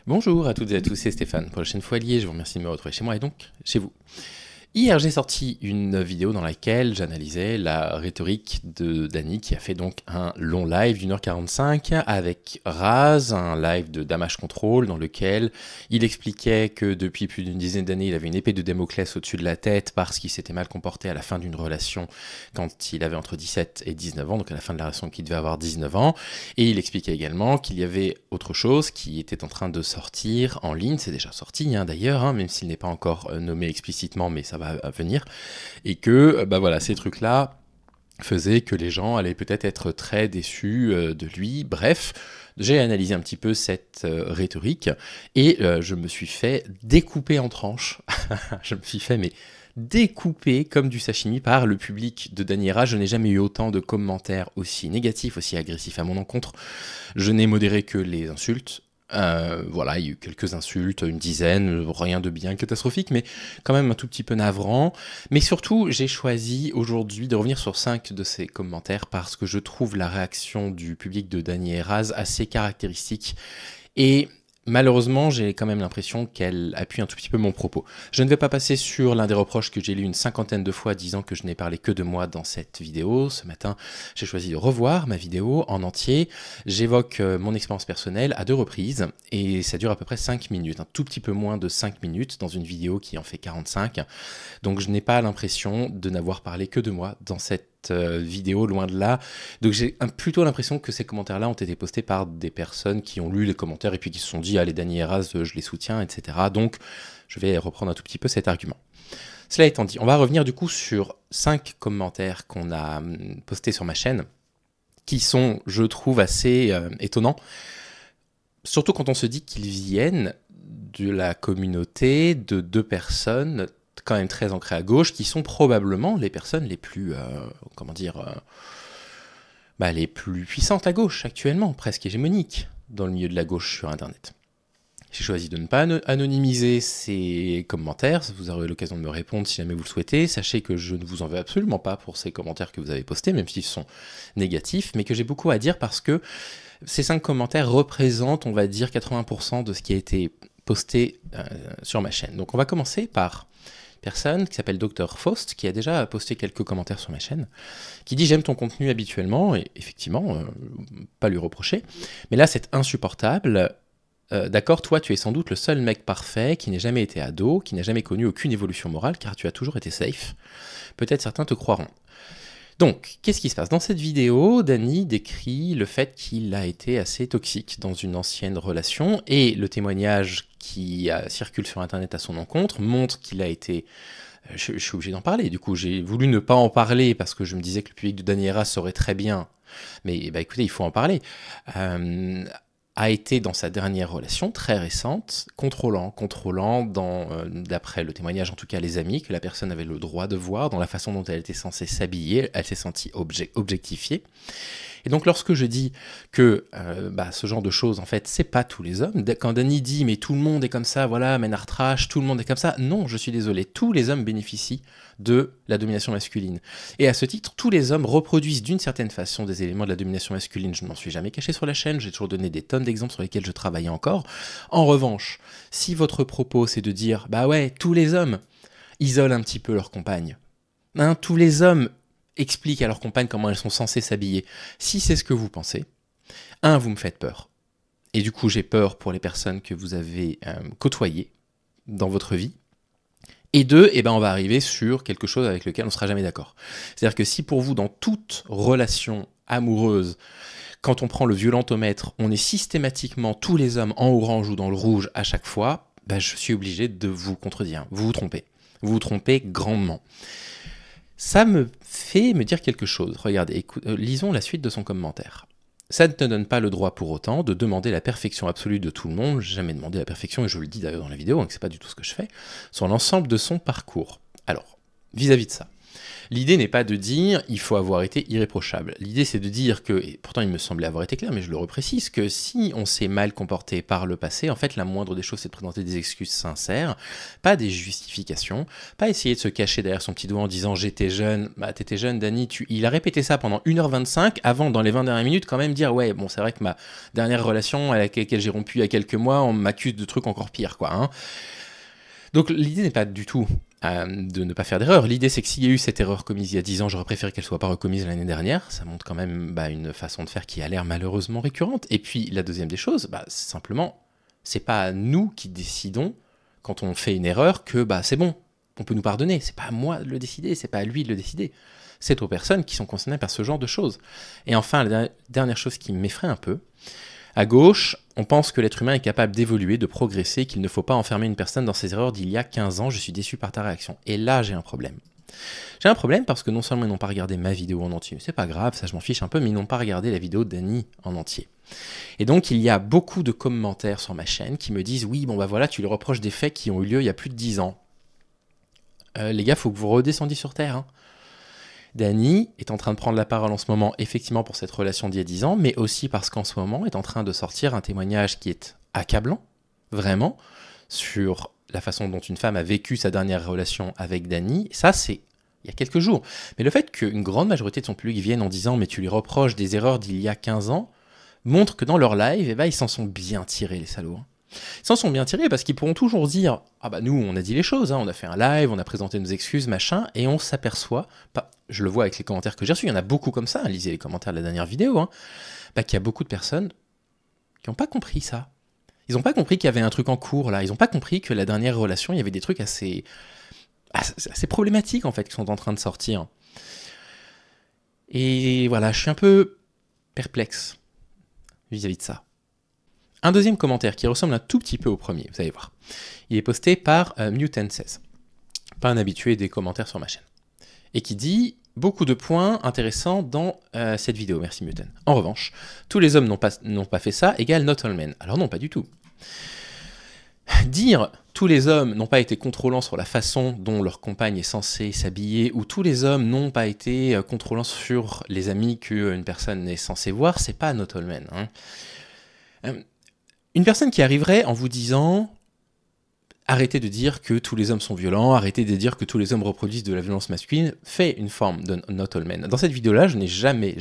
Bonjour à toutes et à tous, c'est Stéphane. Pour la chaîne Foilier, je vous remercie de me retrouver chez moi et donc chez vous. Hier, j'ai sorti une vidéo dans laquelle j'analysais la rhétorique de Dany qui a fait donc un long live d'1h45 avec Raz, un live de Damage Control dans lequel il expliquait que depuis plus d'une dizaine d'années, il avait une épée de Damoclès au-dessus de la tête parce qu'il s'était mal comporté à la fin d'une relation quand il avait entre 17 et 19 ans, donc à la fin de la relation qu'il devait avoir 19 ans. Et il expliquait également qu'il y avait autre chose qui était en train de sortir en ligne, c'est déjà sorti d'ailleurs, même s'il n'est pas encore nommé explicitement, mais ça va à venir, et que voilà, ces trucs-là faisaient que les gens allaient peut-être être très déçus de lui. Bref, j'ai analysé un petit peu cette rhétorique, et je me suis fait découper en tranches. Je me suis fait, mais découpé comme du sashimi par le public de Dany Raz. Je n'ai jamais eu autant de commentaires aussi négatifs, aussi agressifs à mon encontre. Je n'ai modéré que les insultes. Voilà, il y a eu quelques insultes, une dizaine, rien de bien catastrophique, mais quand même un tout petit peu navrant. Mais surtout, j'ai choisi aujourd'hui de revenir sur 5 de ces commentaires parce que je trouve la réaction du public de Dany Raz assez caractéristique. Et malheureusement, j'ai quand même l'impression qu'elle appuie un tout petit peu mon propos. Je ne vais pas passer sur l'un des reproches que j'ai lu une cinquantaine de fois disant que je n'ai parlé que de moi dans cette vidéo. Ce matin, j'ai choisi de revoir ma vidéo en entier. J'évoque mon expérience personnelle à 2 reprises et ça dure à peu près 5 minutes, un tout petit peu moins de 5 minutes dans une vidéo qui en fait 45. Donc je n'ai pas l'impression de n'avoir parlé que de moi dans cette vidéo, loin de là. Donc j'ai plutôt l'impression que ces commentaires-là ont été postés par des personnes qui ont lu les commentaires et puis qui se sont dit « Allez, Dany Raz, je les soutiens, etc. » Donc je vais reprendre un tout petit peu cet argument. Cela étant dit, on va revenir du coup sur 5 commentaires qu'on a postés sur ma chaîne, qui sont, je trouve, assez étonnants. Surtout quand on se dit qu'ils viennent de la communauté de 2 personnes quand même très ancrées à gauche, qui sont probablement les personnes les plus, les plus puissantes à gauche actuellement, presque hégémoniques dans le milieu de la gauche sur Internet. J'ai choisi de ne pas anonymiser ces commentaires, vous aurez l'occasion de me répondre si jamais vous le souhaitez. Sachez que je ne vous en veux absolument pas pour ces commentaires que vous avez postés, même s'ils sont négatifs, mais que j'ai beaucoup à dire parce que ces 5 commentaires représentent, on va dire, 80% de ce qui a été posté sur ma chaîne. Donc on va commencer par personne qui s'appelle Dr Faust, qui a déjà posté quelques commentaires sur ma chaîne, qui dit « J'aime ton contenu habituellement », et effectivement, pas lui reprocher, mais là c'est insupportable. D'accord, toi tu es sans doute le seul mec parfait qui n'ait jamais été ado, qui n'a jamais connu aucune évolution morale, car tu as toujours été safe. Peut-être certains te croiront. Donc, qu'est-ce qui se passe? Dans cette vidéo, Dany décrit le fait qu'il a été assez toxique dans une ancienne relation, et le témoignage qui circule sur Internet à son encontre montre qu'il a été... Je suis obligé d'en parler, du coup j'ai voulu ne pas en parler parce que je me disais que le public de Dany Raz saurait très bien, mais écoutez, il faut en parler. A été dans sa dernière relation très récente, contrôlant d'après le témoignage en tout cas les amis, que la personne avait le droit de voir, dans la façon dont elle était censée s'habiller, elle s'est sentie objectifiée. Et donc lorsque je dis que ce genre de choses, en fait, c'est pas tous les hommes, quand Dany dit « mais tout le monde est comme ça, voilà, Ménard Trash, tout le monde est comme ça », non, je suis désolé, tous les hommes bénéficient de la domination masculine. Et à ce titre, tous les hommes reproduisent d'une certaine façon des éléments de la domination masculine. Je ne m'en suis jamais caché sur la chaîne, j'ai toujours donné des tonnes d'exemples sur lesquels je travaille encore. En revanche, si votre propos c'est de dire « bah ouais, tous les hommes isolent un petit peu leur compagne, tous les hommes expliquent à leurs compagnes comment elles sont censées s'habiller », si c'est ce que vous pensez, vous me faites peur. Et du coup, j'ai peur pour les personnes que vous avez côtoyées dans votre vie. Et 2, on va arriver sur quelque chose avec lequel on ne sera jamais d'accord. C'est-à-dire que si pour vous, dans toute relation amoureuse, quand on prend le violentomètre, on est systématiquement tous les hommes en orange ou dans le rouge à chaque fois, je suis obligé de vous contredire. Vous vous trompez. Vous vous trompez grandement. Ça me fait me dire quelque chose. Regardez, lisons la suite de son commentaire. Ça ne te donne pas le droit pour autant de demander la perfection absolue de tout le monde, j'ai jamais demandé la perfection, et je le dis d'ailleurs dans la vidéo, donc c'est pas du tout ce que je fais, sur l'ensemble de son parcours. Alors, vis-à-vis de ça, L'idée n'est pas de dire il faut avoir été irréprochable. L'idée c'est de dire que, et pourtant il me semblait avoir été clair, mais je le reprécise, que si on s'est mal comporté par le passé, en fait la moindre des choses c'est de présenter des excuses sincères, pas des justifications, pas essayer de se cacher derrière son petit doigt en disant j'étais jeune, bah t'étais jeune Dany, il a répété ça pendant 1h25 avant dans les 20 dernières minutes quand même dire ouais bon c'est vrai que ma dernière relation avec laquelle j'ai rompu il y a quelques mois, on m'accuse de trucs encore pires quoi. Hein. Donc l'idée n'est pas du tout de ne pas faire d'erreur. L'idée c'est que s'il y a eu cette erreur commise il y a 10 ans, j'aurais préféré qu'elle soit pas recommise l'année dernière. Ça montre quand même une façon de faire qui a l'air malheureusement récurrente. Et puis la deuxième des choses, c'est simplement, c'est pas nous qui décidons quand on fait une erreur que c'est bon, on peut nous pardonner. C'est pas à moi de le décider, c'est pas à lui de le décider. C'est aux personnes qui sont concernées par ce genre de choses. Et enfin, la dernière chose qui m'effraie un peu, à gauche, on pense que l'être humain est capable d'évoluer, de progresser, qu'il ne faut pas enfermer une personne dans ses erreurs d'il y a 15 ans. Je suis déçu par ta réaction. Et là, j'ai un problème. J'ai un problème parce que non seulement ils n'ont pas regardé ma vidéo en entier, c'est pas grave, ça je m'en fiche un peu, mais ils n'ont pas regardé la vidéo de Dany en entier. Et donc il y a beaucoup de commentaires sur ma chaîne qui me disent « Oui, bon voilà, tu lui reproches des faits qui ont eu lieu il y a plus de 10 ans. Les gars, faut que vous redescendiez sur Terre. Hein. Dany est en train de prendre la parole en ce moment, effectivement pour cette relation d'il y a 10 ans, mais aussi parce qu'en ce moment est en train de sortir un témoignage qui est accablant, vraiment, sur la façon dont une femme a vécu sa dernière relation avec Dany. Ça, c'est il y a quelques jours. Mais le fait qu'une grande majorité de son public vienne en disant « mais tu lui reproches des erreurs d'il y a 15 ans », montre que dans leur live, ils s'en sont bien tirés, les salauds. Ils s'en sont bien tirés parce qu'ils pourront toujours dire « Ah nous, on a dit les choses, hein, on a fait un live, on a présenté nos excuses, machin, et on s'aperçoit, je le vois avec les commentaires que j'ai reçus, il y en a beaucoup comme ça, hein, lisez les commentaires de la dernière vidéo, hein, qu'il y a beaucoup de personnes qui n'ont pas compris ça. Ils n'ont pas compris qu'il y avait un truc en cours, là. Ils n'ont pas compris que la dernière relation, il y avait des trucs assez problématiques, en fait, qui sont en train de sortir. Et voilà, je suis un peu perplexe vis-à-vis de ça. Un deuxième commentaire qui ressemble un tout petit peu au premier, vous allez voir. Il est posté par Mutant16, pas un habitué des commentaires sur ma chaîne, et qui dit beaucoup de points intéressants dans cette vidéo, merci Mutant. En revanche, tous les hommes n'ont pas fait ça égale not all men. Alors non, pas du tout. Dire tous les hommes n'ont pas été contrôlants sur la façon dont leur compagne est censée s'habiller, ou tous les hommes n'ont pas été contrôlants sur les amis qu'une personne est censée voir, c'est pas not all men. Hein. Une personne qui arriverait en vous disant « Arrêtez de dire que tous les hommes sont violents, arrêtez de dire que tous les hommes reproduisent de la violence masculine », fait une forme de not all men. Dans cette vidéo-là, je n'ai jamais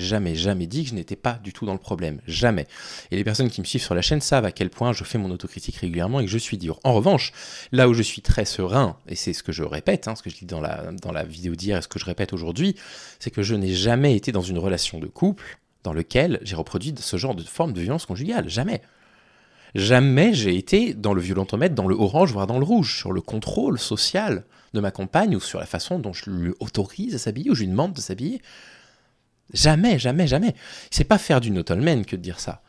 dit que je n'étais pas du tout dans le problème. Jamais. Et les personnes qui me suivent sur la chaîne savent à quel point je fais mon autocritique régulièrement et que je suis dur. En revanche, là où je suis très serein, et c'est ce que je répète, hein, ce que je dis dans la vidéo d'hier et ce que je répète aujourd'hui, c'est que je n'ai jamais été dans une relation de couple dans lequel j'ai reproduit ce genre de forme de violence conjugale. Jamais. Jamais j'ai été dans le violentomètre, dans le orange, voire dans le rouge, sur le contrôle social de ma compagne ou sur la façon dont je lui autorise à s'habiller ou je lui demande de s'habiller. Jamais. C'est pas faire du not all men que de dire ça.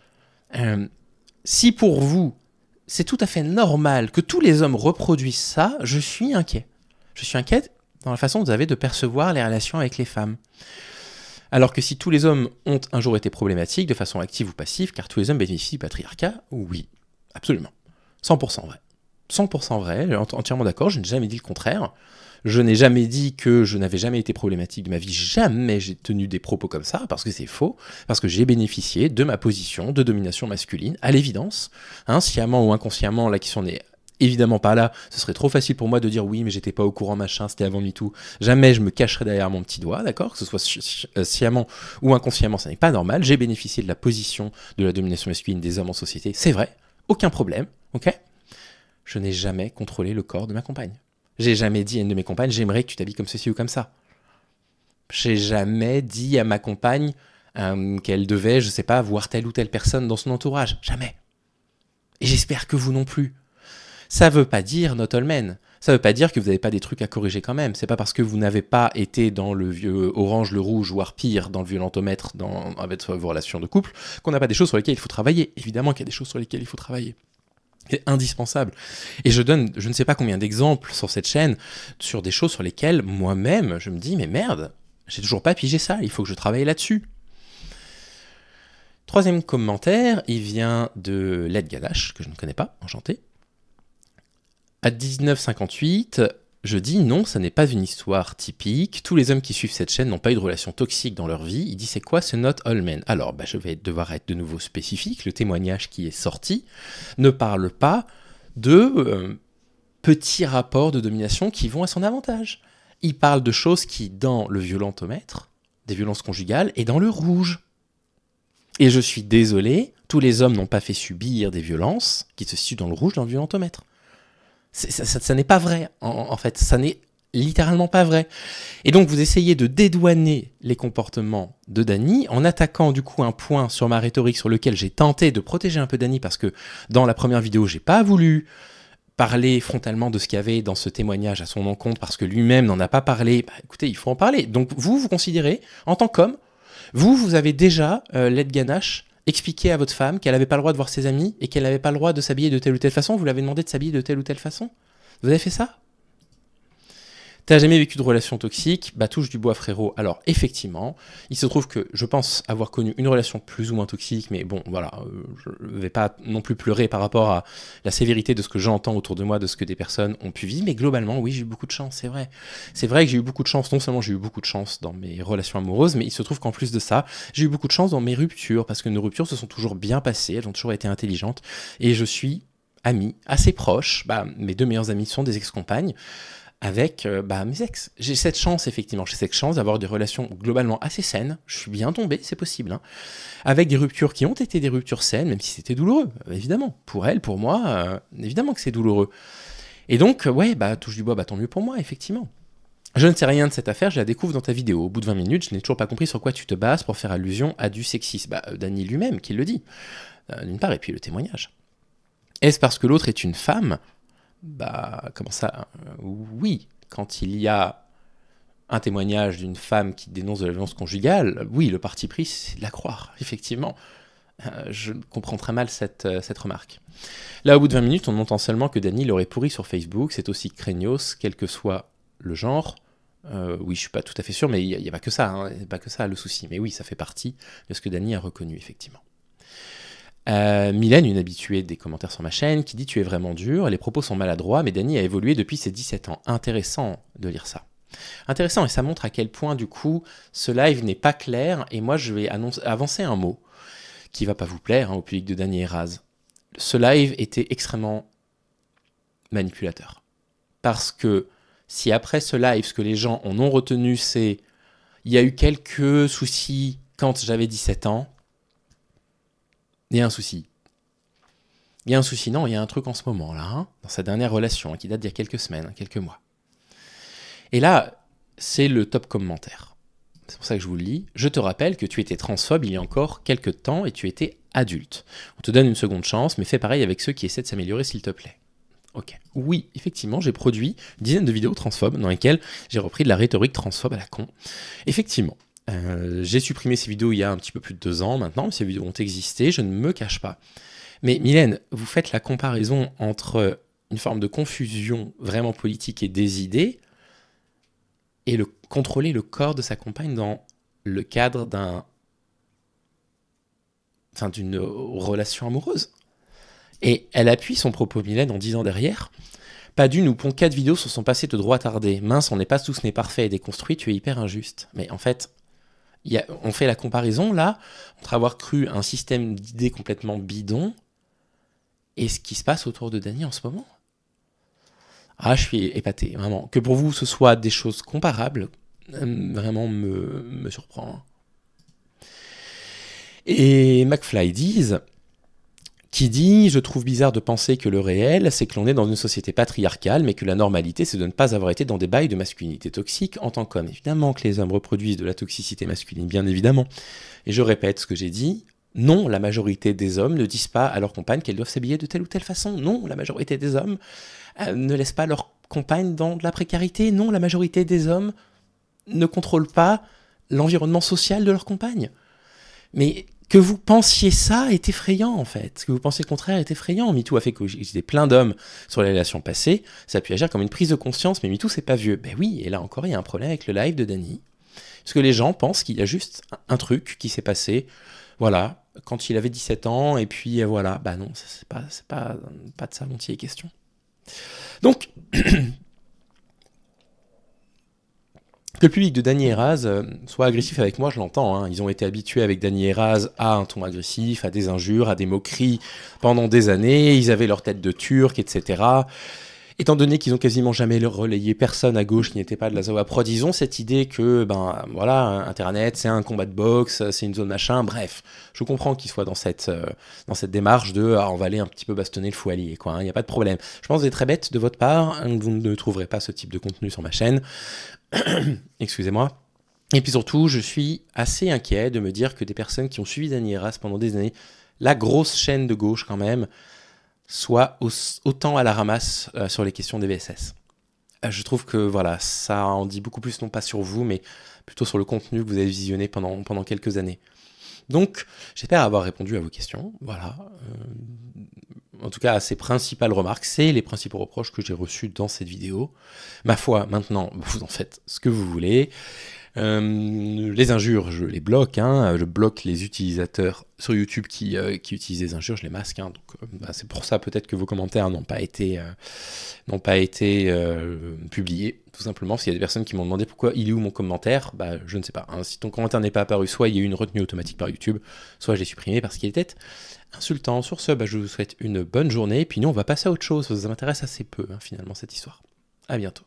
Si pour vous, c'est tout à fait normal que tous les hommes reproduisent ça, je suis inquiet. Je suis inquiète dans la façon dont vous avez de percevoir les relations avec les femmes. Alors que si tous les hommes ont un jour été problématiques, de façon active ou passive, car tous les hommes bénéficient du patriarcat, oui, absolument. 100% vrai. 100% vrai, entièrement d'accord, je n'ai jamais dit le contraire. Je n'ai jamais dit que je n'avais jamais été problématique de ma vie, jamais j'ai tenu des propos comme ça, parce que c'est faux, parce que j'ai bénéficié de ma position de domination masculine, à l'évidence, hein, sciemment ou inconsciemment, la question n'est évidemment pas là, ce serait trop facile pour moi de dire oui mais j'étais pas au courant machin, c'était avant MeToo, jamais je me cacherai derrière mon petit doigt, d'accord, que ce soit sciemment ou inconsciemment, ça n'est pas normal, j'ai bénéficié de la position de la domination masculine des hommes en société, c'est vrai, aucun problème, ok. Je n'ai jamais contrôlé le corps de ma compagne. J'ai jamais dit à une de mes compagnes, j'aimerais que tu t'habilles comme ceci ou comme ça. J'ai jamais dit à ma compagne qu'elle devait, je sais pas, voir telle ou telle personne dans son entourage, jamais. Et j'espère que vous non plus. Ça veut pas dire not all men. Ça veut pas dire que vous n'avez pas des trucs à corriger quand même. C'est pas parce que vous n'avez pas été dans le vieux orange, le rouge, voire pire, dans le violentomètre, avec vos relations de couple, qu'on n'a pas des choses sur lesquelles il faut travailler. Évidemment qu'il y a des choses sur lesquelles il faut travailler. C'est indispensable. Et je donne, je ne sais pas combien d'exemples sur cette chaîne, sur des choses sur lesquelles moi-même, je me dis, mais merde, j'ai toujours pas pigé ça, il faut que je travaille là-dessus. Troisième commentaire, il vient de Led Galache, que je ne connais pas, enchanté. À 1958, je dis non, ça n'est pas une histoire typique. Tous les hommes qui suivent cette chaîne n'ont pas eu de relation toxique dans leur vie. Il dit c'est quoi ce not all men? Alors je vais devoir être de nouveau spécifique. Le témoignage qui est sorti ne parle pas de petits rapports de domination qui vont à son avantage. Il parle de choses qui, dans le violentomètre, des violences conjugales, est dans le rouge. Et je suis désolé, tous les hommes n'ont pas fait subir des violences qui se situent dans le rouge dans le violentomètre. Ça n'est pas vrai, en fait. Ça n'est littéralement pas vrai. Et donc, vous essayez de dédouaner les comportements de Dany en attaquant du coup un point sur ma rhétorique sur lequel j'ai tenté de protéger un peu Dany parce que dans la première vidéo, j'ai pas voulu parler frontalement de ce qu'il y avait dans ce témoignage à son encontre parce que lui-même n'en a pas parlé. Écoutez, il faut en parler. Donc, vous considérez, en tant qu'homme, vous avez déjà, Laide Ganache, expliqué à votre femme qu'elle n'avait pas le droit de voir ses amis et qu'elle n'avait pas le droit de s'habiller de telle ou telle façon. Vous l'avez demandé de s'habiller de telle ou telle façon. Vous avez fait ça? T'as jamais vécu de relation toxique? Touche du bois, frérot. Alors, effectivement, il se trouve que je pense avoir connu une relation plus ou moins toxique, mais bon, voilà, je ne vais pas non plus pleurer par rapport à la sévérité de ce que j'entends autour de moi, de ce que des personnes ont pu vivre, mais globalement, oui, j'ai eu beaucoup de chance, c'est vrai. C'est vrai que j'ai eu beaucoup de chance, non seulement j'ai eu beaucoup de chance dans mes relations amoureuses, mais il se trouve qu'en plus de ça, j'ai eu beaucoup de chance dans mes ruptures, parce que nos ruptures se sont toujours bien passées, elles ont toujours été intelligentes, et je suis ami, assez proche, mes deux meilleures amies sont des ex-compagnes, avec mes ex. J'ai cette chance, effectivement, j'ai cette chance d'avoir des relations globalement assez saines, je suis bien tombé, c'est possible, hein, avec des ruptures qui ont été des ruptures saines, même si c'était douloureux, évidemment. Pour elle, pour moi, évidemment que c'est douloureux. Et donc, touche du bois, tant mieux pour moi, effectivement. Je ne sais rien de cette affaire, je la découvre dans ta vidéo. Au bout de 20 minutes, je n'ai toujours pas compris sur quoi tu te bases pour faire allusion à du sexisme. Dany lui-même qui le dit, d'une part, et puis le témoignage. Est-ce parce que l'autre est une femme ? Comment ça? Oui, quand il y a un témoignage d'une femme qui dénonce de la violence conjugale, oui, le parti pris, c'est de la croire, effectivement. Je comprends très mal cette remarque. Là, au bout de 20 minutes, on entend seulement que Dany l'aurait pourri sur Facebook, c'est aussi craignos, quel que soit le genre. Oui, je suis pas tout à fait sûr, mais il n'y a pas que ça, hein, pas que ça le souci. Mais oui, ça fait partie de ce que Dany a reconnu, effectivement. Mylène, une habituée des commentaires sur ma chaîne, qui dit « Tu es vraiment dur, les propos sont maladroits, mais Dany a évolué depuis ses 17 ans. » Intéressant de lire ça. Intéressant, et ça montre à quel point, du coup, ce live n'est pas clair, et moi, je vais avancer un mot qui va pas vous plaire, hein, au public de Dany et Raz. Ce live était extrêmement manipulateur. Parce que si après ce live, ce que les gens en ont retenu, c'est « Il y a eu quelques soucis quand j'avais 17 ans », il y a un souci. Il y a un souci, non, il y a un truc en ce moment, là, hein, dans sa dernière relation, hein, qui date d'il y a quelques semaines, quelques mois. Et là, c'est le top commentaire. C'est pour ça que je vous le lis. Je te rappelle que tu étais transphobe il y a encore quelques temps et tu étais adulte. On te donne une seconde chance, mais fais pareil avec ceux qui essaient de s'améliorer, s'il te plaît. Ok. Oui, effectivement, j'ai produit une dizaine de vidéos transphobes dans lesquelles j'ai repris de la rhétorique transphobe à la con. Effectivement. J'ai supprimé ces vidéos il y a un petit peu plus de 2 ans maintenant, ces vidéos ont existé, je ne me cache pas. Mais Mylène, vous faites la comparaison entre une forme de confusion vraiment politique et des idées et contrôler le corps de sa compagne dans le cadre d'une relation amoureuse. Et elle appuie son propos, Mylène, en disant derrière « Pas d'une ou pond 4 vidéos sur son passé de droit tardé. Mince, on n'est pas tous nés parfaits et déconstruits, tu es hyper injuste. » Mais en fait... on fait la comparaison, là, entre avoir cru un système d'idées complètement bidon et ce qui se passe autour de Dany en ce moment. Ah, je suis épaté, vraiment. Que pour vous, ce soit des choses comparables, vraiment me surprend. Et McFly qui dit « Je trouve bizarre de penser que le réel, c'est que l'on est dans une société patriarcale, mais que la normalité, c'est de ne pas avoir été dans des bails de masculinité toxique en tant qu'homme. Évidemment que les hommes reproduisent de la toxicité masculine, bien évidemment. Et je répète ce que j'ai dit, non, la majorité des hommes ne disent pas à leur compagne qu'elles doivent s'habiller de telle ou telle façon. Non, la majorité des hommes ne laissent pas leur compagne dans de la précarité. Non, la majorité des hommes ne contrôlent pas l'environnement social de leur compagne. Mais... que vous pensiez ça est effrayant, en fait. Que vous pensiez le contraire est effrayant. MeToo a fait que j'étais plein d'hommes sur les relations passées. Ça a pu agir comme une prise de conscience, mais MeToo, c'est pas vieux. Ben oui, et là encore, il y a un problème avec le live de Dany. Parce que les gens pensent qu'il y a juste un truc qui s'est passé, voilà, quand il avait 17 ans, et puis voilà. Bah non, c'est pas de ça dont il est question. Donc, Que le public de Dany et Raz soit agressif avec moi, je l'entends. Hein. Ils ont été habitués avec Dany et Raz à un ton agressif, à des injures, à des moqueries pendant des années. Ils avaient leur tête de turc, etc. Étant donné qu'ils ont quasiment jamais relayé personne à gauche qui n'était pas de la Zawa Prod, ils ont cette idée que, ben voilà, Internet, c'est un combat de boxe, c'est une zone machin, bref. Je comprends qu'ils soient dans cette démarche de on va aller un petit peu bastonner le fou allié, quoi. Il n'y a pas de problème. Je pense que c'est très bête de votre part, vous ne trouverez pas ce type de contenu sur ma chaîne. Excusez-moi. Et puis surtout, je suis assez inquiet de me dire que des personnes qui ont suivi Dany et Raz pendant des années, la grosse chaîne de gauche quand même, soit autant à la ramasse sur les questions des VSS. Je trouve que voilà, ça en dit beaucoup plus, non pas sur vous, mais plutôt sur le contenu que vous avez visionné pendant quelques années. Donc, j'espère avoir répondu à vos questions. Voilà. En tout cas, à ces principales remarques, c'est les principaux reproches que j'ai reçus dans cette vidéo. Ma foi, maintenant, vous en faites ce que vous voulez. Les injures, je les bloque, hein, je bloque les utilisateurs sur YouTube qui utilisent des injures, je les masque, hein, donc c'est pour ça peut-être que vos commentaires n'ont pas été publiés, tout simplement, parce qu'il y a des personnes qui m'ont demandé pourquoi il est où mon commentaire, je ne sais pas, hein, si ton commentaire n'est pas apparu, soit il y a eu une retenue automatique par YouTube, soit je l'ai supprimé parce qu'il était insultant. Sur ce, je vous souhaite une bonne journée, et puis nous on va passer à autre chose, ça vous intéresse assez peu, hein, finalement, cette histoire. À bientôt.